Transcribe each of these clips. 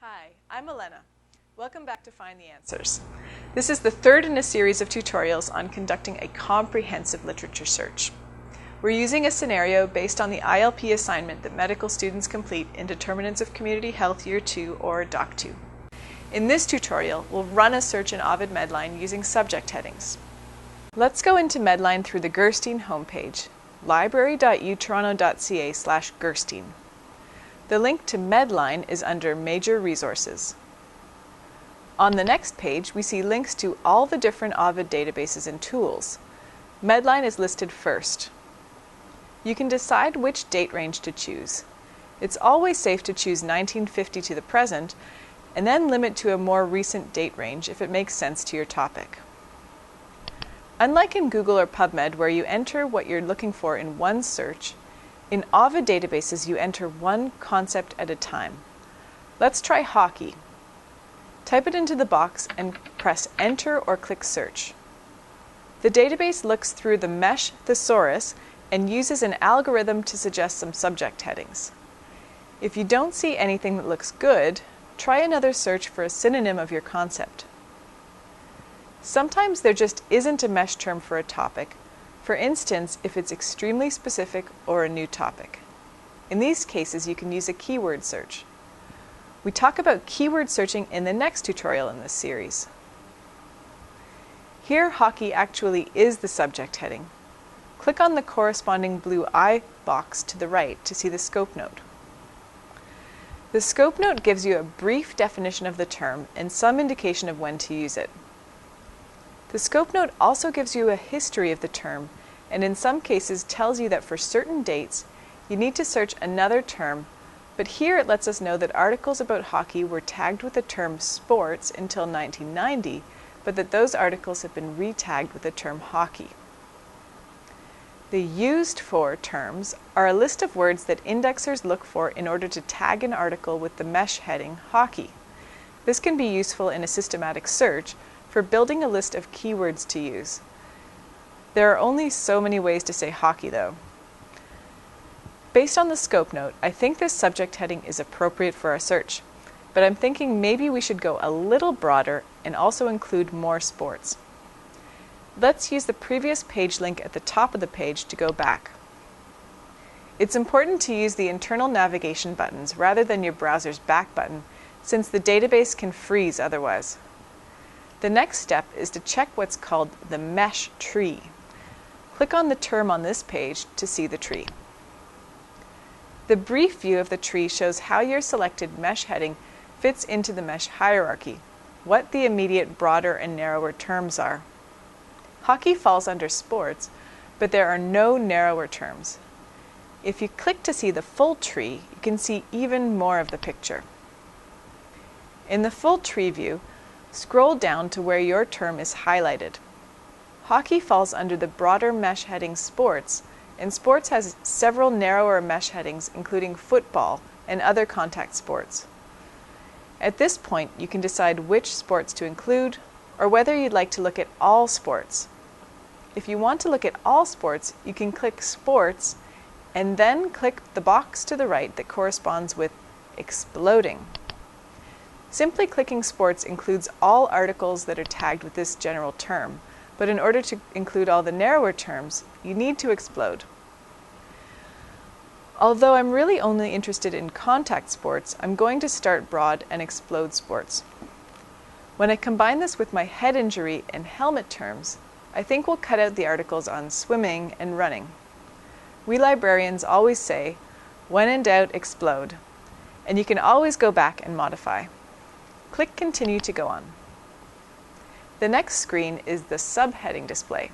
Hi, I'm Elena. Welcome back to Find the Answers. This is the third in a series of tutorials on conducting a comprehensive literature search. We're using a scenario based on the ILP assignment that medical students complete in Determinants of Community Health Year 2 or Doc 2. In this tutorial, we'll run a search in Ovid Medline using subject headings. Let's go into Medline through the Gerstein homepage, library.utoronto.ca/Gerstein. The link to Medline is under Major Resources. On the next page, we see links to all the different Ovid databases and tools. Medline is listed first. You can decide which date range to choose. It's always safe to choose 1950 to the present, and then limit to a more recent date range if it makes sense to your topic. Unlike in Google or PubMed, where you enter what you're looking for in one search, in Ovid databases you enter one concept at a time. Let's try hockey. Type it into the box and press Enter or click Search. The database looks through the mesh thesaurus and uses an algorithm to suggest some subject headings. If you don't see anything that looks good, try another search for a synonym of your concept. Sometimes there just isn't a mesh term for a topic, for instance, if it's extremely specific or a new topic. In these cases, you can use a keyword search. We talk about keyword searching in the next tutorial in this series. Here, hockey actually is the subject heading. Click on the corresponding blue I box to the right to see the scope note. The scope note gives you a brief definition of the term and some indication of when to use it. The scope note also gives you a history of the term and in some cases tells you that for certain dates you need to search another term, but here it lets us know that articles about hockey were tagged with the term sports until 1990, but that those articles have been re-tagged with the term hockey. The used for terms are a list of words that indexers look for in order to tag an article with the mesh heading hockey. This can be useful in a systematic search for building a list of keywords to use. There are only so many ways to say hockey though. Based on the scope note, I think this subject heading is appropriate for our search, but I'm thinking maybe we should go a little broader and also include more sports. Let's use the previous page link at the top of the page to go back. It's important to use the internal navigation buttons rather than your browser's back button, since the database can freeze otherwise. The next step is to check what's called the mesh tree. Click on the term on this page to see the tree. The brief view of the tree shows how your selected mesh heading fits into the mesh hierarchy, what the immediate broader and narrower terms are. Hockey falls under sports, but there are no narrower terms. If you click to see the full tree, you can see even more of the picture. In the full tree view, scroll down to where your term is highlighted. Hockey falls under the broader mesh heading sports, and sports has several narrower mesh headings including football and other contact sports. At this point, you can decide which sports to include or whether you'd like to look at all sports. If you want to look at all sports, you can click Sports and then click the box to the right that corresponds with Exploding. Simply clicking Sports includes all articles that are tagged with this general term, but in order to include all the narrower terms, you need to explode. Although I'm really only interested in contact sports, I'm going to start broad and explode sports. When I combine this with my head injury and helmet terms, I think we'll cut out the articles on swimming and running. We librarians always say, when in doubt, explode, and you can always go back and modify. Click Continue to go on. The next screen is the subheading display.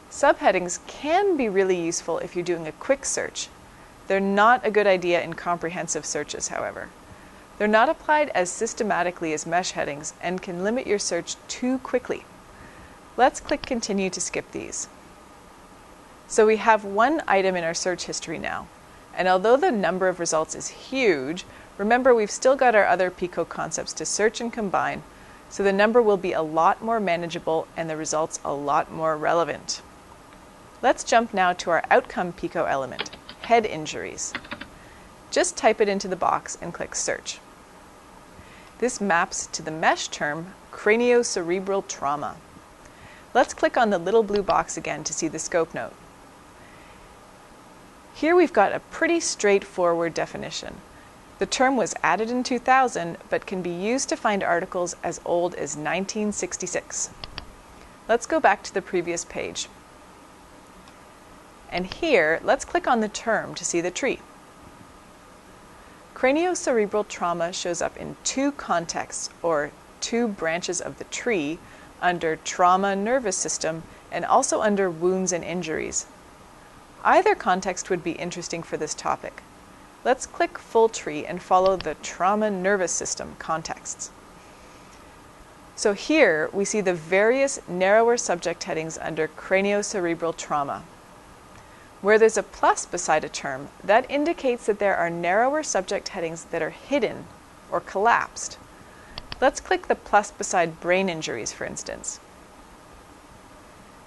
Subheadings can be really useful if you're doing a quick search. They're not a good idea in comprehensive searches, however. They're not applied as systematically as mesh headings and can limit your search too quickly. Let's click Continue to skip these. So we have one item in our search history now, and although the number of results is huge, remember we've still got our other PICO concepts to search and combine, so the number will be a lot more manageable and the results a lot more relevant. Let's jump now to our outcome PICO element, head injuries. Just type it into the box and click Search. This maps to the mesh term craniocerebral trauma. Let's click on the little blue box again to see the scope note. Here we've got a pretty straightforward definition. The term was added in 2000, but can be used to find articles as old as 1966. Let's go back to the previous page. And here, let's click on the term to see the tree. Craniocerebral trauma shows up in two contexts, or two branches of the tree, under trauma nervous system and also under wounds and injuries. Either context would be interesting for this topic. Let's click full tree and follow the trauma nervous system contexts. So here we see the various narrower subject headings under craniocerebral trauma. Where there's a plus beside a term, that indicates that there are narrower subject headings that are hidden or collapsed. Let's click the plus beside brain injuries, for instance.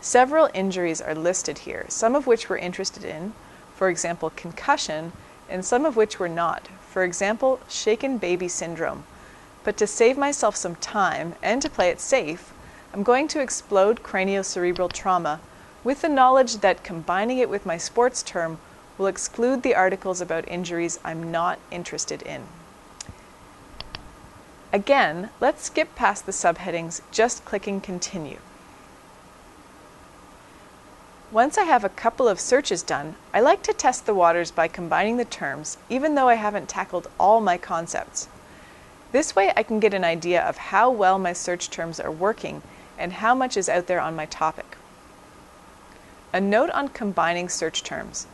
Several injuries are listed here, some of which we're interested in, for example, concussion, and some of which we're not, for example, shaken baby syndrome. But to save myself some time and to play it safe, I'm going to explode craniocerebral trauma with the knowledge that combining it with my sports term will exclude the articles about injuries I'm not interested in. Again, let's skip past the subheadings, just clicking Continue. Once I have a couple of searches done, I like to test the waters by combining the terms, even though I haven't tackled all my concepts. This way I can get an idea of how well my search terms are working and how much is out there on my topic. A note on combining search terms.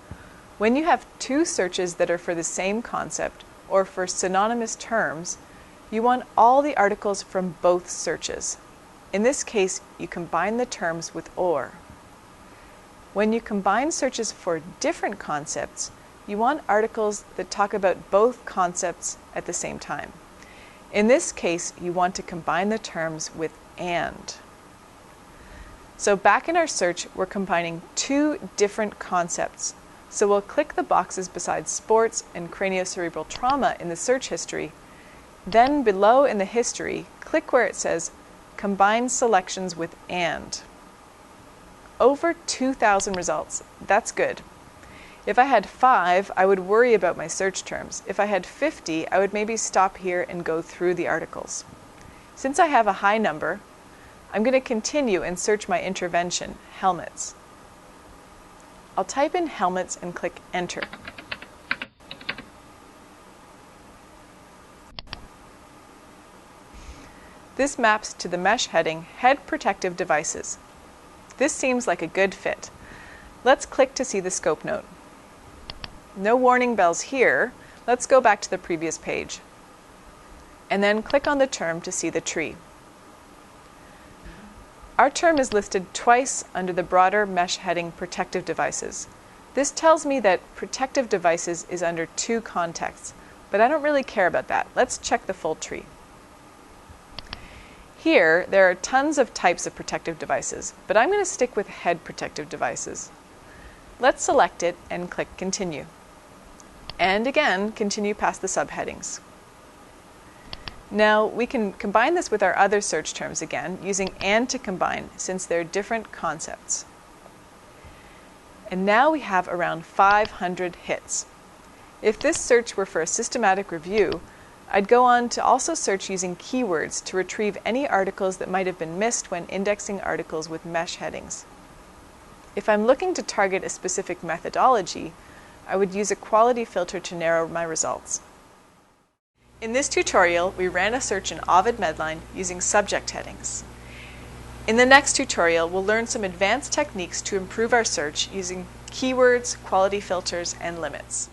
When you have two searches that are for the same concept or for synonymous terms, you want all the articles from both searches. In this case, you combine the terms with OR. When you combine searches for different concepts, you want articles that talk about both concepts at the same time. In this case, you want to combine the terms with AND. So back in our search, we're combining two different concepts. So we'll click the boxes beside sports and craniocerebral trauma in the search history. Then below in the history, click where it says Combine Selections with AND. Over 2,000 results. That's good. If I had 5, I would worry about my search terms. If I had 50, I would maybe stop here and go through the articles. Since I have a high number, I'm going to continue and search my intervention, helmets. I'll type in helmets and click Enter. This maps to the mesh heading, Head Protective Devices. This seems like a good fit. Let's click to see the scope note. No warning bells here. Let's go back to the previous page. And then click on the term to see the tree. Our term is listed twice under the broader mesh heading Protective Devices. This tells me that protective devices is under two contexts, but I don't really care about that. Let's check the full tree. Here, there are tons of types of protective devices, but I'm going to stick with head protective devices. Let's select it and click Continue. And again, continue past the subheadings. Now, we can combine this with our other search terms again, using AND to combine, since they're different concepts. And now we have around 500 hits. If this search were for a systematic review, I'd go on to also search using keywords to retrieve any articles that might have been missed when indexing articles with mesh headings. If I'm looking to target a specific methodology, I would use a quality filter to narrow my results. In this tutorial, we ran a search in Ovid Medline using subject headings. In the next tutorial, we'll learn some advanced techniques to improve our search using keywords, quality filters, and limits.